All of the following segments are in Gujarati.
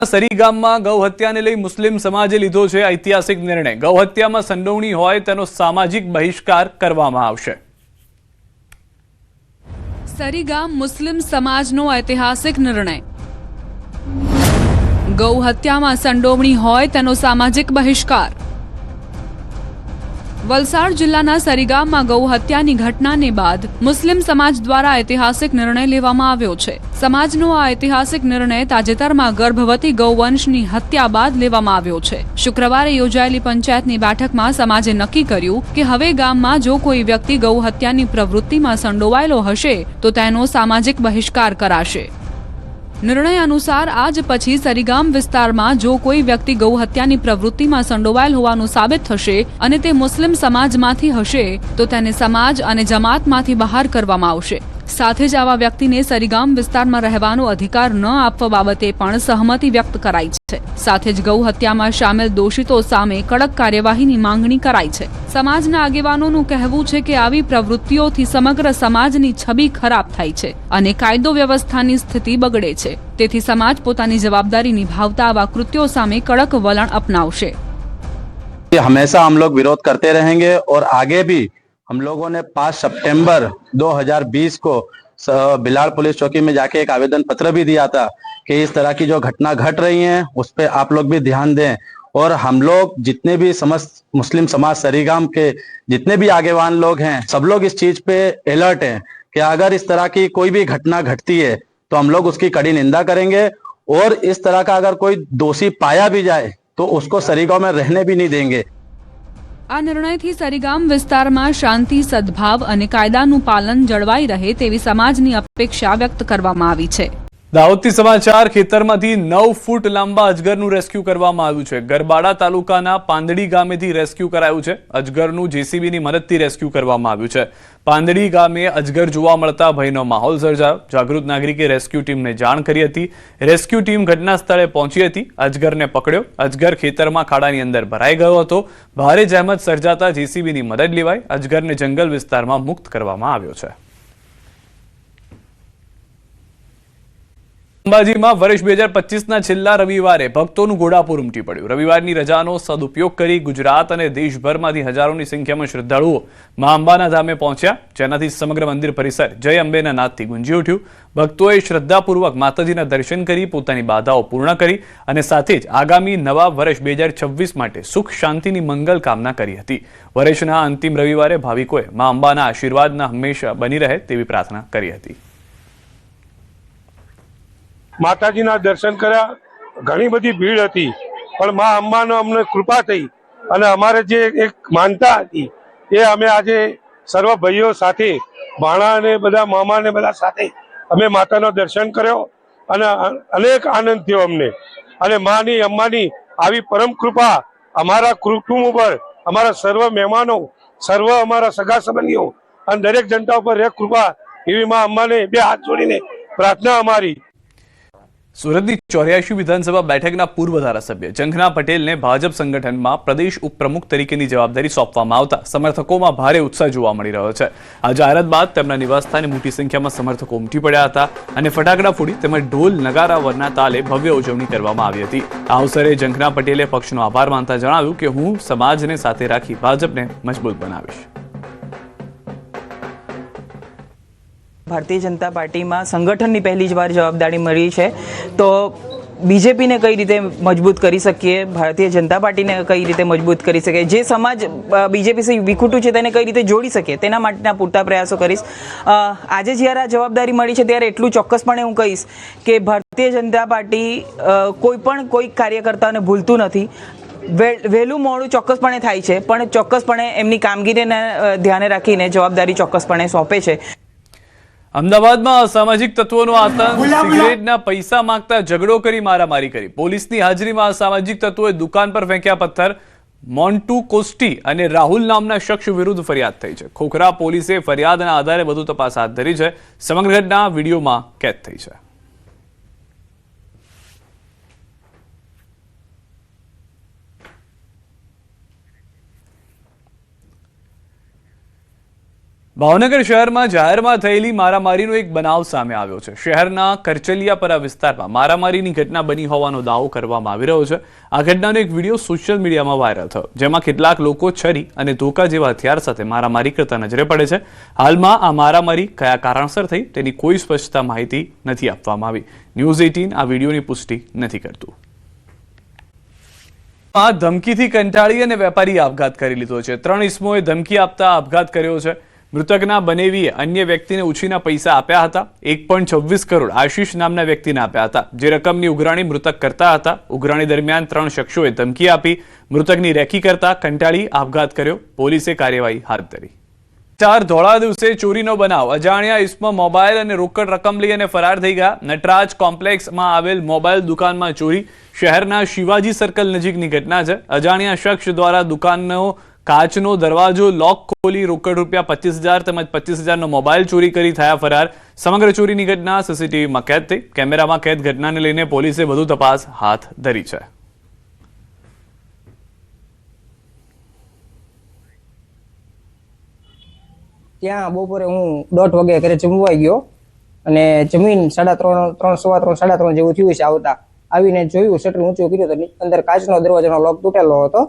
સરી ગામમાં ગૌહત્યાને લઈ મુસ્લિમ સમાજે લીધો છે ઐતિહાસિક નિર્ણય। ગૌહત્યામાં સંડોવણી હોય તેનો સામાજિક બહિષ્કાર કરવામાં આવશે। સરી ગામ મુસ્લિમ સમાજનો ઐતિહાસિક નિર્ણય। ગૌહત્યામાં સંડોવણી હોય તેનો સામાજિક બહિષ્કાર। વલસાડ જિલ્લાના સરી ગામમાં ગૌહત્યાની ઘટનાને બાદ મુસ્લિમ સમાજ દ્વારા ઐતિહાસિક નિર્ણય લેવામાં આવ્યો છે। સમાજનો આ ઐતિહાસિક નિર્ણય તાજેતરમાં ગર્ભવતી ગૌવંશની હત્યા બાદ લેવામાં આવ્યો છે। શુક્રવારે યોજાયેલી પંચાયતની બેઠકમાં સમાજે નક્કી કર્યું કે હવે ગામમાં જો કોઈ વ્યક્તિ ગૌહત્યાની પ્રવૃત્તિમાં સંડોવાયેલો હશે તો તેનો સામાજિક બહિષ્કાર કરાશે। નિર્ણય અનુસાર આજ પછી સરીગામ વિસ્તારમાં જો કોઈ વ્યક્તિ ગૌહત્યાની પ્રવૃત્તિમાં સંડોવાયેલ હોવાનું સાબિત થશે અને તે મુસ્લિમ સમાજમાંથી હશે તો તેને સમાજ અને જમાતમાંથી બહાર કરવામાં આવશે। સાથે જ આવા વ્યક્તિને સરીગામ વિસ્તારમાં રહેવાનો અધિકાર ન આપવા બાબતે પણ સહમતિ વ્યક્ત કરાઈ છે। સાથે જ ગૌહત્યામાં સામેલ દોષિતો સામે કડક કાર્યવાહીની માંગણી કરાઈ છે। સમાજના આગેવાનોનું કહેવું છે કે આવી પ્રવૃત્તિઓથી સમગ્ર સમાજની છબી ખરાબ થાય છે અને કાયદો વ્યવસ્થાની સ્થિતિ બગડે છે। તેથી સમાજ પોતાની જવાબદારી નિભાવતા આવા કૃત્યો સામે કડક વલણ અપનાવશે। हमेशा हम लोग विरोध करते रहेंगे और आगे भी हम लोगों ने 5 सितंबर 2020 को बिलाड़ पुलिस चौकी में जाके एक आवेदन पत्र भी दिया था कि इस तरह की जो घटना घट रही हैं उस पे आप लोग भी ध्यान दें। और हम लोग जितने भी समस्त मुस्लिम समाज सरीगाम के जितने भी आगेवान लोग हैं सब लोग इस चीज पे अलर्ट हैं कि अगर इस तरह की कोई भी घटना घटती है तो हम लोग उसकी कड़ी निंदा करेंगे और इस तरह का अगर कोई दोषी पाया भी जाए तो उसको सरीगांव में रहने भी नहीं देंगे। આ નિર્ણયથી સરીગામ વિસ્તારમાં શાંતિ, સદભાવ અને કાયદાનું પાલન જળવાઈ રહે તેવી સમાજની અપેક્ષા વ્યક્ત કરવામાં આવી છે। દાહોદથી સમાચાર। ખેતરમાંથી 9 ફૂટ લાંબા અજગરનું રેસ્ક્યુ કરવામાં આવ્યું છે। ગરબાડા તાલુકાના પાંદડી ગામેથી રેસ્ક્યુ કરાયું છે। અજગરનું જેસીબીની મદદથી રેસ્ક્યુ કરવામાં આવ્યું છે। પાંદડી ગામે અજગર જોવા મળતા ભયનો માહોલ સર્જાયો। જાગૃત નાગરિકે રેસ્ક્યુ ટીમને જાણ કરી હતી। રેસ્ક્યુ ટીમ ઘટના સ્થળે પહોંચી હતી, અજગરને પકડ્યો। અજગર ખેતરમાં ખાડાની અંદર ભરાઈ ગયો હતો। ભારે જહેમત સર્જાતા જેસીબીની મદદ લેવાઈ અજગરને જંગલ વિસ્તારમાં મુક્ત કરવામાં આવ્યો છે। અંબાજીમાં વર્ષ 2025ના છેલ્લા રવિવારે ભક્તોનું ઘોડાપુર ઉમટી પડ્યું। રવિવારની રજાનો સદુપયોગ કરી ગુજરાત અને દેશભરમાંથી હજારોની સંખ્યામાં શ્રદ્ધાળુઓ મા અંબાના ધામે પહોંચ્યા, જેનાથી સમગ્ર મંદિર પરિસર જય અંબેના નાદથી ગુંજી ઉઠ્યું। ભક્તોએ શ્રદ્ધાપૂર્વક માતાજીના દર્શન કરી પોતાની બાધાઓ પૂર્ણ કરી અને સાથે જ આગામી નવા વર્ષ 2026 માટે સુખ શાંતિની મંગલ કામના કરી હતી। વર્ષના અંતિમ રવિવારે ભાવિકોએ મા અંબાના આશીર્વાદના હંમેશા બની રહે તેવી પ્રાર્થના કરી હતી। માતાજીના દર્શન કર્યા, ઘણી બધી ભીડ હતી, પણ મા અંબાનો અમને કૃપા થઈ અને અમારે જે એક માનતા હતી એ અમે આજે સર્વ ભાઈઓ સાથે ભાણા અને બધા મામા ને બધા સાથે અમે માતાનો દર્શન કર્યો અને અનેક આનંદ થયો અમને। અને માની અંબાની આવી પરમ કૃપા અમારા કુટુંબ ઉપર, અમારા સર્વ મહેમાનો, સર્વ અમારા સગા સંબંધીઓ અને દરેક જનતા ઉપર રહે કૃપા એવી મા અંબાને બે હાથ જોડીને પ્રાર્થના અમારી। સુરતની 84 વિધાનસભા બેઠકના પૂર્વ ધારાસભ્ય જંખના પટેલને ભાજપ સંગઠનમાં પ્રદેશ ઉપપ્રમુખ તરીકેની જવાબદારી સોંપવામાં આવતા સમર્થકોમાં ભારે ઉત્સાહ જોવા મળી રહ્યો છે। આ જાહેરાત બાદ તેમના નિવાસસ્થાને મોટી સંખ્યામાં સમર્થકો ઉમટી પડ્યા હતા અને ફટાકડા ફોડી તેમજ ઢોલ નગારા વરના તાલે ભવ્ય ઉજવણી કરવામાં આવી હતી। આ અવસરે જંખના પટેલે પક્ષનો આભાર માનતા જણાવ્યું કે હું સમાજને સાથે રાખી ભાજપને મજબૂત બનાવીશ। ભારતીય જનતા પાર્ટીમાં સંગઠનની પહેલી જ વાર જવાબદારી મળી છે તો બીજેપીને કઈ રીતે મજબૂત કરી શકીએ, ભારતીય જનતા પાર્ટીને કઈ રીતે મજબૂત કરી શકીએ, જે સમાજ બીજેપીથી વિખૂટું છે તેને કઈ રીતે જોડી શકીએ તેના માટેના પૂરતા પ્રયાસો કરીશ। આજે જ્યારે આ જવાબદારી મળી છે ત્યારે એટલું ચોક્કસપણે હું કહીશ કે ભારતીય જનતા પાર્ટી કોઈ કાર્યકર્તાને ભૂલતું નથી। વહેલું મોડું ચોક્કસપણે થાય છે પણ ચોક્કસપણે એમની કામગીરીને ધ્યાને રાખીને જવાબદારી ચોક્કસપણે સોંપે છે। અમદાવાદમાં અસામાજિક તત્વોનો આતંક, સિગરેટના પૈસા માંગતા ઝઘડો કરી મારામારી કરી। પોલીસની હાજરીમાં અસામાજિક તત્વોએ દુકાન પર ફેંક્યા પથ્થર। મોન્ટુ કોસ્ટી અને રાહુલ નામના શખ્સ વિરુદ્ધ ફરિયાદ થઈ છે। ખોખરા પોલીસે ફરિયાદના આધારે વધુ તપાસ હાથ ધરી છે। સમગ્ર ઘટના વિડીયોમાં કેદ થઈ છે। ભાવનગર શહેરમાં જાહેરમાં થયેલી મારામારીનો એક બનાવ સામે આવ્યો છે. શહેરના કરચલિયાપરા વિસ્તારમાં મારામારીની ઘટના બની હોવાનો દાવો કરવામાં આવી રહ્યો છે. આ ઘટનાનો એક વિડીયો સોશિયલ મીડિયામાં વાયરલ થયો, જેમાં કેટલાક લોકો છરી અને ધોકા જેવા હથિયાર સાથે મારામારી કરતા નજરે પડે છે. હાલમાં આ મારામારી કયા કારણસર થઈ તેની કોઈ સ્પષ્ટતા માહિતી નથી આપવામાં આવી. ન્યૂઝ 18 આ વિડીયોની પુષ્ટિ નથી કરતું. આ ધમકીથી કંટાળી અને વેપારી આપઘાત કરી લીધો છે. 3 ઇસમોએ ધમકી આપતા આપઘાત કર્યો છે. મૃતકના બનેવીએ અન્ય વ્યક્તિને ઉછીના પૈસા આપ્યા હતા. 1.26 કરોડ આશીષ નામના વ્યક્તિને આપ્યા હતા, જે રકમની ઉઘરાણી મૃતક કરતા હતા. ઉઘરાણી દરમિયાન 3 શખ્સોએ ધમકી આપી મૃતકની રેકી કરતા કંટાળી આપઘાત કર્યો. પોલીસે કાર્યવાહી હાથ ધરી. ધોળા દિવસે ચોરીનો બનાવ. અજાણ્યા ઇસમો મોબાઈલ અને રોકડ રકમ લઈ અને ફરાર થઈ ગયા. નટરાજ કોમ્પ્લેક્સમાં આવેલ મોબાઈલ દુકાનમાં ચોરી. શહેરના શિવાજી સર્કલ નજીકની ઘટના છે. અજાણ્યા શખ્સ દ્વારા દુકાનનો કાચનો દરવાજો લોક ખોલી રોકડ રૂપિયા 25,000 તેમજ 25,000નો મોબાઈલ ચોરી કરી થયા ફરાર. સમગ્ર ચોરીની ઘટના સીસીટીવીમાં કેદ થઈ. કેમેરામાં કેદ ઘટનાને લઈને પોલીસે વધુ તપાસ હાથ ધરી છે. ત્યાં બપોરે હું 1:30 વાગે ઘરે જમવા ગયો અને જમીન 3:30 જેવું થયું છે. આવતા આવીને જોયું, શટર ઊંચું કર્યું તો અંદર કાચનો દરવાજાનો લોક તૂટેલો હતો.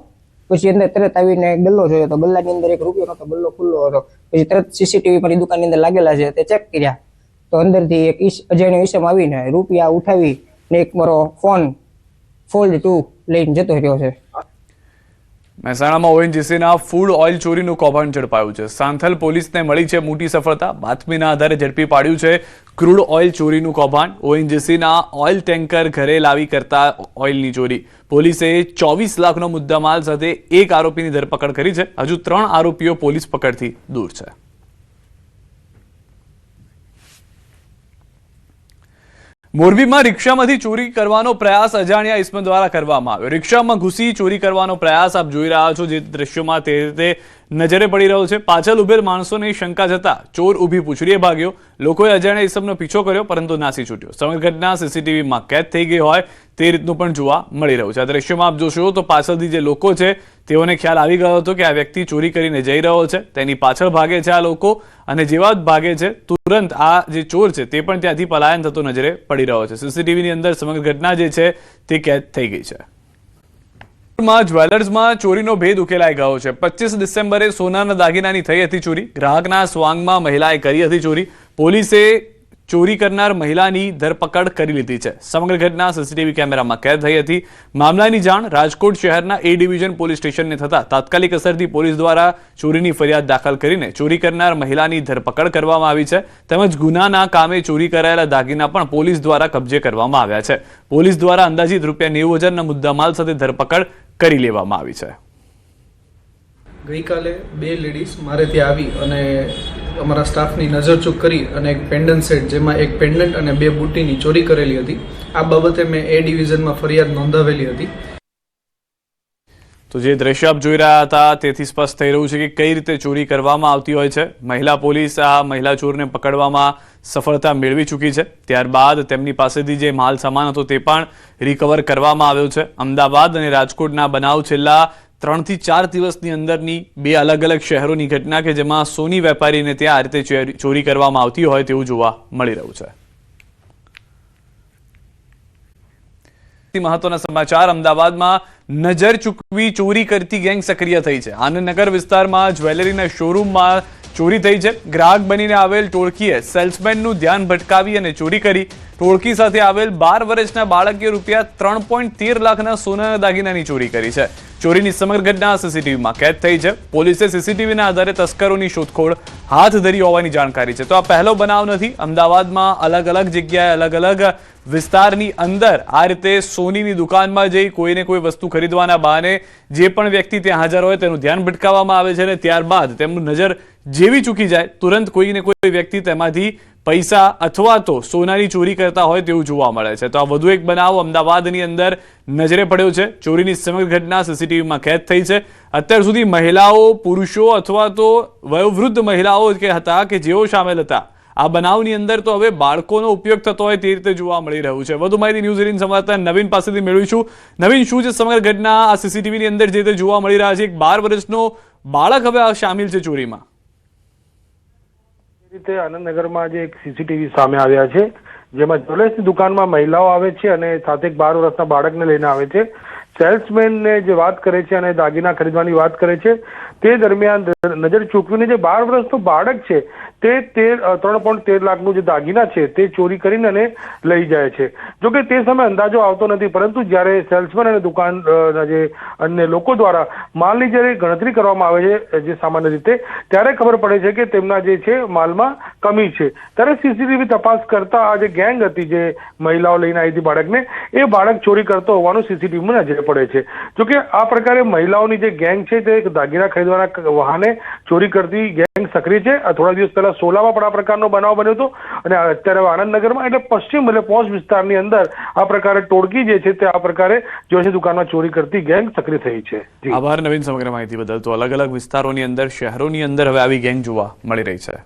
પછી અંદર તરત આવીને ગલ્લો જોયો તો ગલ્લાની અંદર 1 રૂપિયો નતો, ગલ્લો ખુલ્લો હતો. પછી તરત સીસીટીવી મારી દુકાનની અંદર લાગેલા છે તે ચેક કર્યા તો અંદરથી એક અજાણ્યો ઈસમ આવીને રૂપિયા ઉઠાવી ને એક મારો ફોન ફોલ્ડ 2 લઈને જતો રહ્યો છે. મહેસાણામાં ઓએનજીસીના ફૂડ ઓઇલ ચોરીનું કૌભાંડ ઝડપાયું છે. સાંથલ પોલીસને મળી છે મોટી સફળતા. બાતમીના આધારે ઝડપી પાડ્યું છે ક્રૂડ ઓઇલ ચોરીનું કૌભાંડ. ઓએનજીસીના ઓઇલ ટેન્કર ઘરે લાવી કરતા ઓઇલની ચોરી. પોલીસે 24 લાખનો મુદ્દામાલ સાથે 1 આરોપીની ધરપકડ કરી છે. હજુ 3 આરોપીઓ પોલીસ પકડથી દૂર છે. મોરબીમાં રિક્ષામાંથી ચોરી કરવાનો પ્રયાસ અજાણ્યા ઇસમ દ્વારા કરવામાં આવ્યો. રિક્ષામાં ઘૂસી ચોરી કરવાનો પ્રયાસ આપ જોઈ રહ્યા છો, જે દ્રશ્યોમાં તે રીતે નજરે પડી રહ્યો છે. પાછળ ઉભેલ માણસોને શંકા જતા ચોર ઊભી પૂંછડીએ ભાગ્યો. લોકોએ અજાણ્યા ઇસમનો પીછો કર્યો, પરંતુ નાસી છૂટ્યો. સમગ્ર ઘટના સીસીટીવીમાં કેદ થઈ ગઈ હોય તે રીતનું પણ જોવા મળી રહ્યું છે. આ દ્રશ્યોમાં આપ જોશો તો પાછળથી જે લોકો છે તેઓને ખ્યાલ આવી ગયો હતો કે આ વ્યક્તિ ચોરી કરીને જઈ રહ્યો છે. તેની પાછળ ભાગે છે આ લોકો અને જેવા જ ભાગે છે તુરંત આ જે ચોર છે તે પણ ત્યાંથી પલાયન થતો નજરે પડી રહ્યો છે. સીસીટીવીની અંદર સમગ્ર ઘટના જે છે તે કેદ થઈ ગઈ છે. જ્વેલર્સમાં ચોરીનો ભેદ ઉકેલાઈ ગયો છે. 25 ડિસેમ્બરે સોનાના દાગીનાની થઈ હતી ચોરી. ગ્રાહકના સ્વાંગમાં મહિલાએ કરી હતી ચોરી. પોલીસે ચોરી કરનાર મહિલાની ધરપકડ કરી લીધી છે. સમગ્ર ઘટના સીસીટીવી કેમેરામાં કેદ થઈ હતી. મામલાની જાણ રાજકોટ શહેરના A ડિવિઝન પોલીસ સ્ટેશનને થતા તાત્કાલિક અસરથી પોલીસ દ્વારા ચોરીની ફરિયાદ દાખલ કરીને ચોરી કરનાર મહિલાની ધરપકડ કરવામાં આવી છે. તેમજ ગુનાના કામે ચોરી કરાયેલા દાગીના પણ પોલીસ દ્વારા કબજે કરવામાં આવ્યા છે. પોલીસ દ્વારા અંદાજિત ₹90,000ના મુદ્દામાલ સાથે ધરપકડ કરી લેવામાં આવી છે. ગઈકાલે 2 લેડીઝ મારે ત્યાં આવી અને અમારા સ્ટાફની નજરચૂક કરી અને એક પેન્ડન્ટ સેટ, જેમાં એક પેન્ડન્ટ અને 2 બુટ્ટીની ચોરી કરેલી હતી. આ બાબતે મેં A ડિવિઝનમાં ફરિયાદ નોંધાવેલી હતી. તો જે દ્રશ્ય આપ જોઈ રહ્યા હતા તેથી સ્પષ્ટ થઈ રહ્યું છે કે કઈ રીતે ચોરી કરવામાં આવતી હોય છે. મહિલા પોલીસ આ મહિલા ચોરને પકડવામાં સફળતા મેળવી ચૂકી છે. ત્યારબાદ તેમની પાસેથી જે માલ સામાન હતો તે પણ રિકવર કરવામાં આવ્યો છે. અમદાવાદ અને રાજકોટના બનાવ છેલ્લા 3 થી 4 દિવસની અંદરની 2 અલગ અલગ શહેરોની ઘટના કે જેમાં સોની વેપારીને ત્યાં આ રીતે ચોરી કરવામાં આવતી હોય તેવું જોવા મળી રહ્યું છે. મહત્વના સમાચાર. અમદાવાદમાં નજર ચૂકવી ચોરી કરતી ગેંગ સક્રિય થઈ છે. આનંદનગર વિસ્તારમાં જ્વેલરીના શોરૂમમાં ચોરી થઈ છે. ગ્રાહક બનીને આવેલ ટોળકીએ સેલ્સમેનનું ધ્યાન ભટકાવી અને ચોરી કરી. ટોળકી સાથે આવેલ 12 વર્ષના બાળકે રૂપિયા 3.13 લાખના સોનાના દાગીનાની ચોરી કરી છે. ચોરીની સમગ્ર ઘટના સીસીટીવીમાં કેદ થઈ છે. પોલીસે સીસીટીવીના આધારે તસ્કરોની શોધખોળ હાથ ધરી હોવાની જાણકારી છે. તો આ પહેલો બનાવ નથી. અમદાવાદમાં અલગ અલગ જગ્યાએ અલગ અલગ વિસ્તારની અંદર આ રીતે સોનીની દુકાનમાં જઈ કોઈને કોઈ વસ્તુ ખરીદવાના બહાને જે પણ વ્યક્તિ ત્યાં હાજર હોય તેનું ધ્યાન ભટકાવવામાં આવે છે અને ત્યારબાદ તેમનું નજર જેવી ચૂકી જાય તુરંત કોઈને કોઈ વ્યક્તિ તેમાંથી પૈસા અથવા તો સોનાની ચોરી કરતા હોય તેવું જોવા મળે છે. તો આ વધુ એક બનાવ અમદાવાદની અંદર નજરે પડ્યો છે. ચોરીની સમગ્ર ઘટના સીસીટીવીમાં કેદ થઈ છે. અત્યાર સુધી મહિલાઓ, પુરુષો અથવા તો વયોવૃદ્ધ મહિલાઓ કે હતા કે જેઓ સામેલ હતા આ બનાવની અંદર, તો હવે બાળકોનો ઉપયોગ થતો હોય તે રીતે જોવા મળી રહ્યું છે. વધુ માહિતી ન્યૂઝ 18 સંવાદદાતા નવીન પાસેથી મેળવીશું. નવીન, શું છે સમગ્ર ઘટના? આ સીસીટીવીની અંદર જે તે જોવા મળી રહ્યા છે, એક 12 વર્ષનો બાળક હવે શામિલ છે ચોરીમાં. રીતે આનંદનગરમાં જે એક સીસીટીવી સામે આવ્યા છે, જેમાં જ્વેલર્સની દુકાનમાં મહિલાઓ આવે છે અને સાથે એક 12 વર્ષના બાળકને લઈને આવે છે. સેલ્સમેનને જે વાત કરે છે અને દાગીના ખરીદવાની વાત કરે છે, તે દરમિયાન નજર ચૂકવીને જે 12 વર્ષનું બાળક છે તે 3.13 લાખનું જે દાગીના છે તે ચોરી કરીને અને લઈ જાય છે. જોકે તે સમયે અંદાજો આવતો નથી, પરંતુ જ્યારે સેલ્સમેન અને દુકાનના જે અન્ય લોકો દ્વારા માલની જ્યારે ગણતરી કરવામાં આવે છે જે સામાન્ય રીતે, ત્યારે ખબર પડે છે કે તેમના જે છે માલમાં કમી છે. ત્યારે સીસીટીવી તપાસ કરતા આ જે ગેંગ હતી જે મહિલાઓ લઈને આવી હતી બાળકને, એ બાળક ચોરી કરતો હોવાનું સીસીટીવીમાં નજરે પડે છે. જોકે આ પ્રકારે મહિલાઓની જે ગેંગ છે તે દાગીના ખરીદવાના વાહને ચોરી કરતી ગેંગ સક્રિય છે. થોડા દિવસ પહેલા સોલામાં પણ આ પ્રકારનો બનાવ બન્યો હતો અને અત્યારે આનંદનગરમાં એટલે પશ્ચિમ એટલે પોશ વિસ્તારની અંદર આ પ્રકારે ટોળકી જે છે તે આ પ્રકારે જો છે દુકાનમાં ચોરી કરતી ગેંગ સક્રિય થઈ છે. આભાર નવીન, સમગ્ર માહિતી બદલ. તો અલગ અલગ વિસ્તારોની અંદર, શહેરોની અંદર હવે આવી ગેંગ જોવા મળી રહી છે.